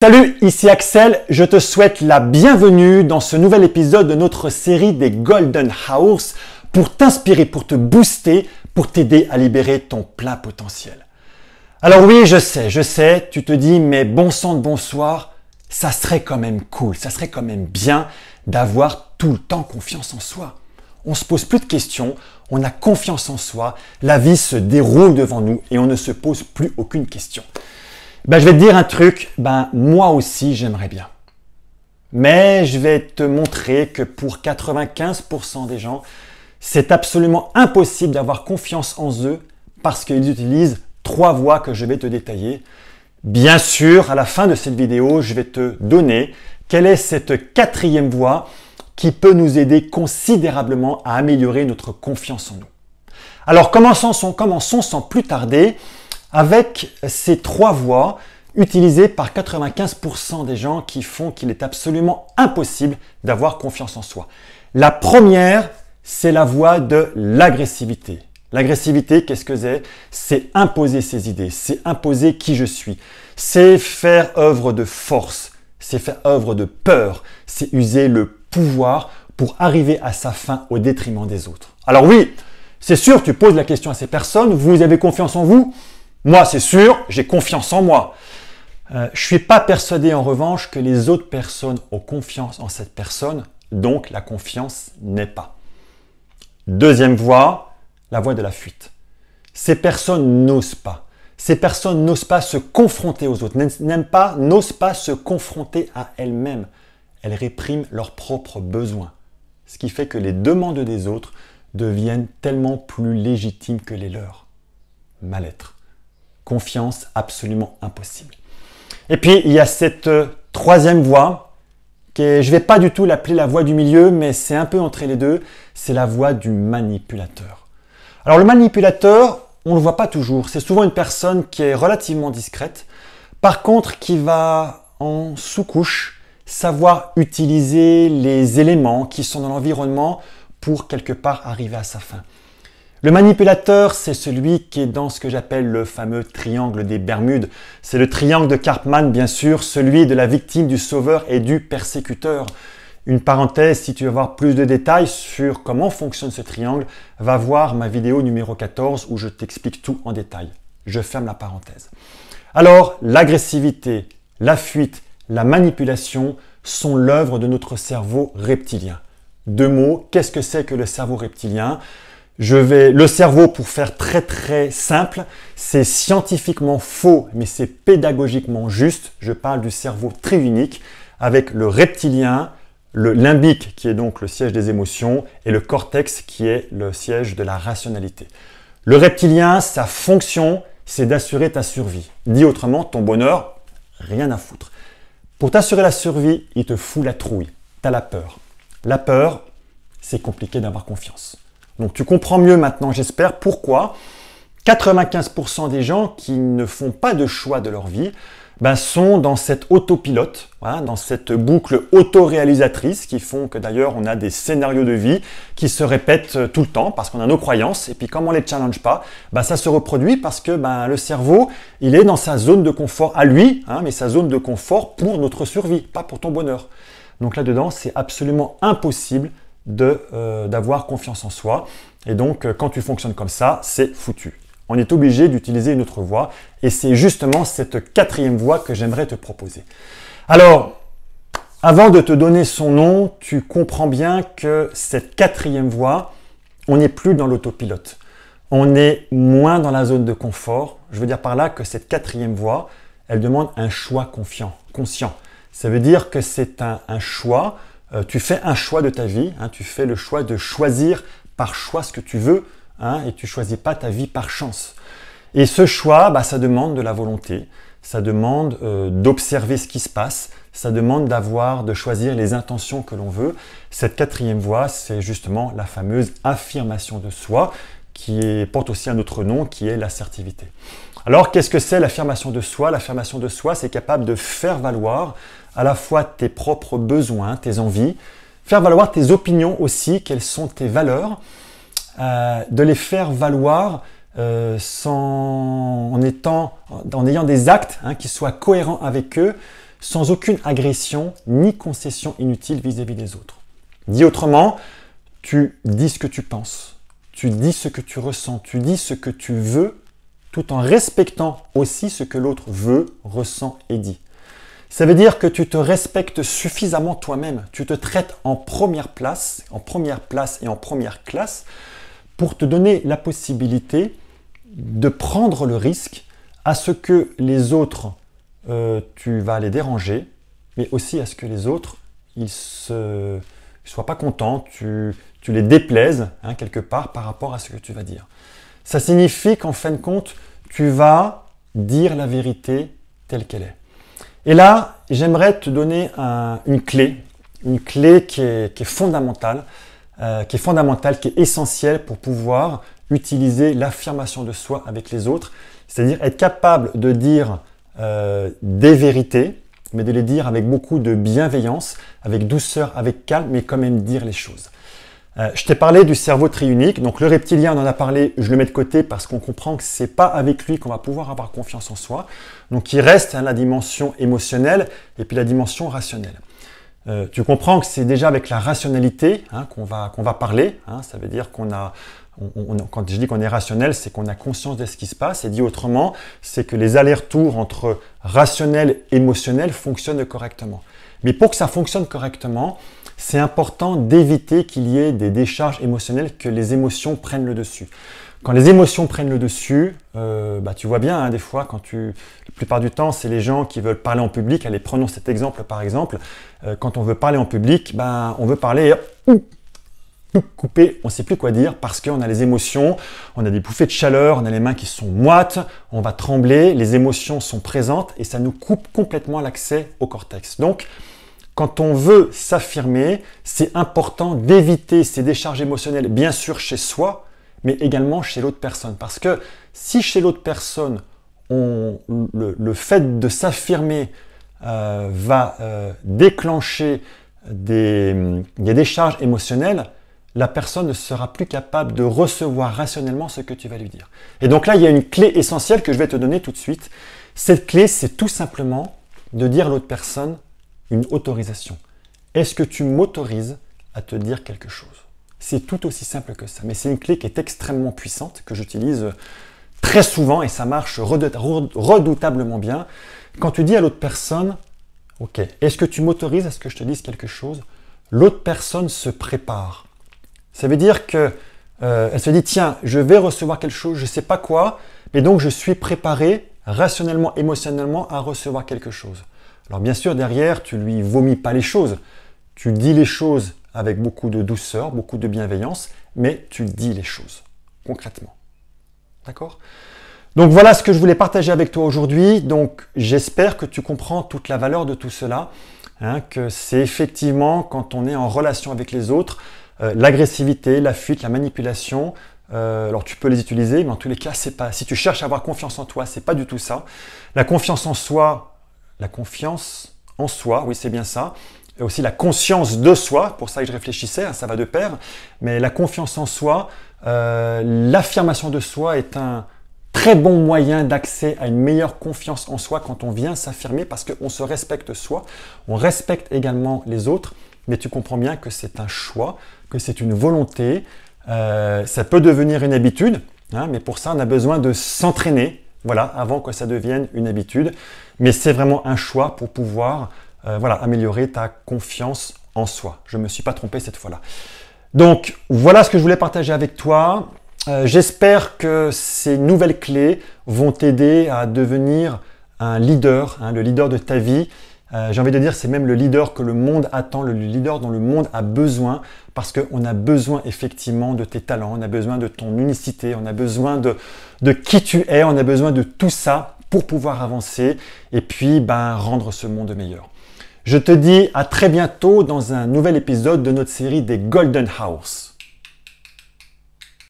Salut, ici Axel, je te souhaite la bienvenue dans ce nouvel épisode de notre série des Golden Hours pour t'inspirer, pour te booster, pour t'aider à libérer ton plein potentiel. Alors oui, je sais, tu te dis, mais bon sang de bonsoir, ça serait quand même cool, ça serait quand même bien d'avoir tout le temps confiance en soi. On se pose plus de questions, on a confiance en soi, la vie se déroule devant nous et on ne se pose plus aucune question. Je vais te dire un truc, moi aussi j'aimerais bien. Mais je vais te montrer que pour 95% des gens, c'est absolument impossible d'avoir confiance en eux parce qu'ils utilisent 3 voies que je vais te détailler. Bien sûr, à la fin de cette vidéo, je vais te donner quelle est cette 4e voie qui peut nous aider considérablement à améliorer notre confiance en nous. Alors commençons sans plus tarder avec ces 3 voies utilisées par 95% des gens qui font qu'il est absolument impossible d'avoir confiance en soi. La première, c'est la voie de l'agressivité. L'agressivité, qu'est-ce que c'est? C'est imposer ses idées, c'est imposer qui je suis, c'est faire œuvre de force, c'est faire œuvre de peur, c'est user le pouvoir pour arriver à sa fin au détriment des autres. Alors oui, c'est sûr, tu poses la question à ces personnes, vous avez confiance en vous? Moi, c'est sûr, j'ai confiance en moi. Je ne suis pas persuadé en revanche que les autres personnes ont confiance en cette personne, donc la confiance n'est pas. Deuxième voie, la voie de la fuite. Ces personnes n'osent pas. Ces personnes n'osent pas se confronter aux autres, n'osent pas se confronter à elles-mêmes. Elles répriment leurs propres besoins. Ce qui fait que les demandes des autres deviennent tellement plus légitimes que les leurs. Mal-être. Confiance absolument impossible. Et puis, il y a cette 3e voie, je ne vais pas du tout l'appeler la voie du milieu, mais c'est un peu entre les deux, c'est la voie du manipulateur. Alors le manipulateur, on ne le voit pas toujours, c'est souvent une personne qui est relativement discrète, par contre qui va en sous-couche savoir utiliser les éléments qui sont dans l'environnement pour quelque part arriver à sa fin. Le manipulateur, c'est celui qui est dans ce que j'appelle le fameux triangle des Bermudes. C'est le triangle de Karpman, bien sûr, celui de la victime, du sauveur et du persécuteur. Une parenthèse, si tu veux avoir plus de détails sur comment fonctionne ce triangle, va voir ma vidéo numéro 14 où je t'explique tout en détail. Je ferme la parenthèse. Alors, l'agressivité, la fuite, la manipulation sont l'œuvre de notre cerveau reptilien. 2 mots, qu'est-ce que c'est que le cerveau reptilien ? Le cerveau, pour faire très simple, c'est scientifiquement faux, mais c'est pédagogiquement juste. Je parle du cerveau triunique avec le reptilien, le limbique qui est donc le siège des émotions et le cortex qui est le siège de la rationalité. Le reptilien, sa fonction, c'est d'assurer ta survie. Dit autrement, ton bonheur, rien à foutre. Pour t'assurer la survie, il te fout la trouille. Tu as la peur. La peur, c'est compliqué d'avoir confiance. Donc tu comprends mieux maintenant, j'espère, pourquoi 95% des gens qui ne font pas de choix de leur vie sont dans cette autopilote, dans cette boucle autoréalisatrice qui font que d'ailleurs on a des scénarios de vie qui se répètent tout le temps parce qu'on a nos croyances et puis comme on ne les challenge pas, ça se reproduit parce que le cerveau, il est dans sa zone de confort à lui, mais sa zone de confort pour notre survie, pas pour ton bonheur. Donc là-dedans, c'est absolument impossible d'avoir confiance en soi. Et donc, quand tu fonctionnes comme ça, c'est foutu. On est obligé d'utiliser une autre voie. Et c'est justement cette 4e voie que j'aimerais te proposer. Alors, avant de te donner son nom, tu comprends bien que cette 4e voie, on n'est plus dans l'autopilote. On est moins dans la zone de confort. Je veux dire par là que cette 4e voie, elle demande un choix conscient. Ça veut dire que c'est un choix. Tu fais un choix de ta vie, tu fais le choix de choisir par choix ce que tu veux, et tu ne choisis pas ta vie par chance. Et ce choix, ça demande de la volonté, ça demande d'observer ce qui se passe, ça demande de choisir les intentions que l'on veut. Cette 4e voie, c'est justement la fameuse affirmation de soi, qui porte aussi un autre nom, qui est l'assertivité. Alors, qu'est-ce que c'est l'affirmation de soi? L'affirmation de soi, c'est capable de faire valoir à la fois tes propres besoins, tes envies, faire valoir tes opinions aussi, quelles sont tes valeurs, de les faire valoir en ayant des actes qui soient cohérents avec eux, sans aucune agression ni concession inutile vis-à-vis des autres. Dit autrement, tu dis ce que tu penses, tu dis ce que tu ressens, tu dis ce que tu veux, tout en respectant aussi ce que l'autre veut, ressent et dit. Ça veut dire que tu te respectes suffisamment toi-même, tu te traites en première place et en première classe pour te donner la possibilité de prendre le risque à ce que les autres, tu vas les déranger, mais aussi à ce que les autres, ils soient pas contents, tu les déplaises quelque part par rapport à ce que tu vas dire. Ça signifie qu'en fin de compte, tu vas dire la vérité telle qu'elle est. Et là, j'aimerais te donner une clé qui est fondamentale, qui est essentielle pour pouvoir utiliser l'affirmation de soi avec les autres, c'est-à-dire être capable de dire des vérités, mais de les dire avec beaucoup de bienveillance, avec douceur, avec calme, mais quand même dire les choses. Je t'ai parlé du cerveau triunique, donc le reptilien, on en a parlé, je le mets de côté parce qu'on comprend que c'est pas avec lui qu'on va pouvoir avoir confiance en soi. Donc il reste la dimension émotionnelle et puis la dimension rationnelle. Tu comprends que c'est déjà avec la rationalité qu'on va parler, ça veut dire qu'on a, quand je dis qu'on est rationnel, c'est qu'on a conscience de ce qui se passe, et dit autrement, c'est que les allers-retours entre rationnel et émotionnel fonctionnent correctement. Mais pour que ça fonctionne correctement, c'est important d'éviter qu'il y ait des décharges émotionnelles, que les émotions prennent le dessus. Quand les émotions prennent le dessus, tu vois bien, des fois, la plupart du temps, c'est les gens qui veulent parler en public. Allez, prenons cet exemple par exemple. Quand on veut parler en public, on veut parler coupé, on ne sait plus quoi dire parce qu'on a les émotions, on a des bouffées de chaleur, on a les mains qui sont moites, on va trembler, les émotions sont présentes et ça nous coupe complètement l'accès au cortex. Donc, quand on veut s'affirmer, c'est important d'éviter ces décharges émotionnelles, bien sûr chez soi, mais également chez l'autre personne. Parce que si chez l'autre personne, le fait de s'affirmer va déclencher des décharges émotionnelles, la personne ne sera plus capable de recevoir rationnellement ce que tu vas lui dire. Et donc là, il y a une clé essentielle que je vais te donner tout de suite. Cette clé, c'est tout simplement de dire à l'autre personne une autorisation. Est-ce que tu m'autorises à te dire quelque chose? C'est tout aussi simple que ça, mais c'est une clé qui est extrêmement puissante, que j'utilise très souvent et ça marche redoutablement bien. Quand tu dis à l'autre personne, ok, est-ce que tu m'autorises à ce que je te dise quelque chose? L'autre personne se prépare. Ça veut dire que elle se dit, tiens, je vais recevoir quelque chose, je ne sais pas quoi, mais donc je suis préparé rationnellement, émotionnellement à recevoir quelque chose. Alors bien sûr, derrière, tu lui vomis pas les choses. Tu dis les choses avec beaucoup de douceur, beaucoup de bienveillance, mais tu dis les choses, concrètement. D'accord? Donc voilà ce que je voulais partager avec toi aujourd'hui. Donc j'espère que tu comprends toute la valeur de tout cela, que c'est effectivement quand on est en relation avec les autres, l'agressivité, la fuite, la manipulation, alors tu peux les utiliser, mais en tous les cas, c'est pas. Si tu cherches à avoir confiance en toi, c'est pas du tout ça. La confiance en soi, oui, c'est bien ça. Et aussi la conscience de soi, pour ça que je réfléchissais, ça va de pair. Mais la confiance en soi, l'affirmation de soi est un très bon moyen d'accès à une meilleure confiance en soi quand on vient s'affirmer parce qu'on se respecte soi, on respecte également les autres, mais tu comprends bien que c'est un choix, que c'est une volonté, ça peut devenir une habitude, mais pour ça on a besoin de s'entraîner, voilà, avant que ça devienne une habitude, mais c'est vraiment un choix pour pouvoir améliorer ta confiance en soi. Je ne me suis pas trompé cette fois-là. Donc voilà ce que je voulais partager avec toi. J'espère que ces nouvelles clés vont t'aider à devenir un leader, le leader de ta vie. J'ai envie de dire, c'est même le leader que le monde attend, le leader dont le monde a besoin, parce qu'on a besoin effectivement de tes talents, on a besoin de ton unicité, on a besoin de qui tu es, on a besoin de tout ça pour pouvoir avancer et puis rendre ce monde meilleur. Je te dis à très bientôt dans un nouvel épisode de notre série des Golden Hours.